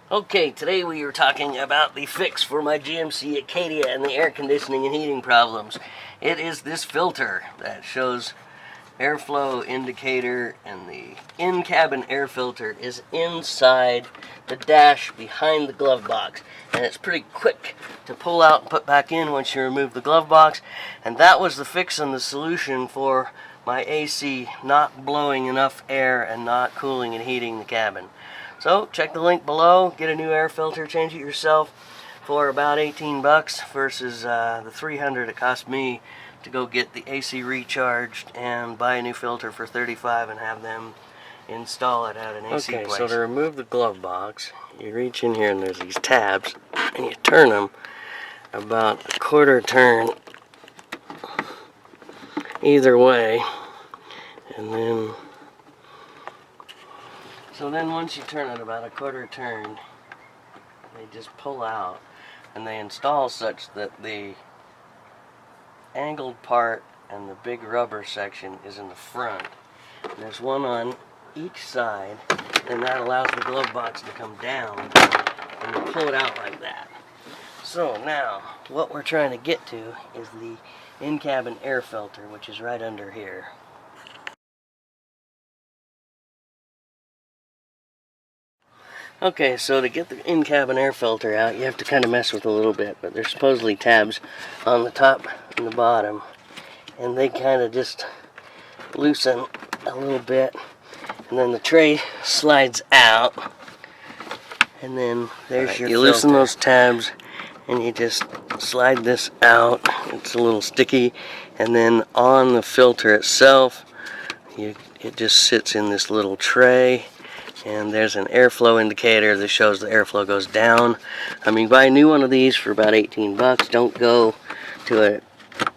Okay, today we are talking about the fix for my GMC Acadia and the air conditioning and heating problems. It is this filter that shows airflow indicator, and the in-cabin air filter is inside the dash behind the glove box. And it's pretty quick to pull out and put back in once you remove the glove box. And that was the fix and the solution for my AC not blowing enough air and not cooling and heating the cabin. So check the link below, get a new air filter, change it yourself for about 18 bucks versus the 300 it cost me to go get the AC recharged and buy a new filter for 35 and have them install it at an AC place. Okay, so to remove the glove box, you reach in here and there's these tabs and you turn them about a quarter turn either way, and then once you turn it about a quarter turn, they just pull out and they install such that the angled part and the big rubber section is in the front. And there's one on each side, and that allows the glove box to come down and you pull it out like that. So now what we're trying to get to is the in-cabin air filter, which is right under here. Okay, so to get the in-cabin air filter out, you have to kind of mess with it a little bit, but there's supposedly tabs on the top and the bottom, and they kind of just loosen a little bit, and then the tray slides out, and then there's your filter. You loosen those tabs, and you just slide this out. It's a little sticky, and then on the filter itself, it just sits in this little tray. And there's an airflow indicator that shows the airflow goes down. I mean, buy a new one of these for about 18 bucks. Don't go to an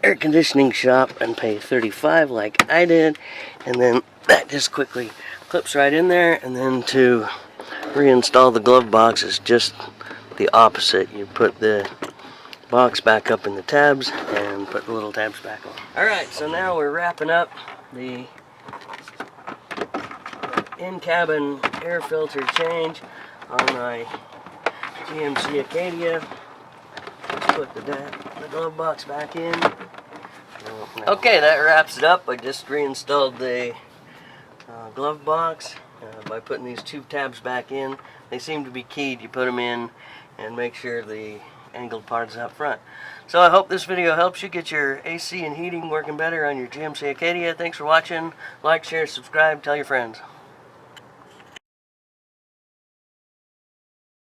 air conditioning shop and pay 35 like I did. And then that just quickly clips right in there. And then to reinstall the glove box is just the opposite. You put the box back up in the tabs and put the little tabs back on. Alright, so now we're wrapping up the in-cabin air filter change on my GMC Acadia. Let's put the glove box back in. Okay, that wraps it up. I just reinstalled the glove box by putting these two tabs back in. They seem to be keyed. You put them in and make sure the angled part is up front. So I hope this video helps you get your AC and heating working better on your GMC Acadia. Thanks for watching. Like, share, subscribe, tell your friends.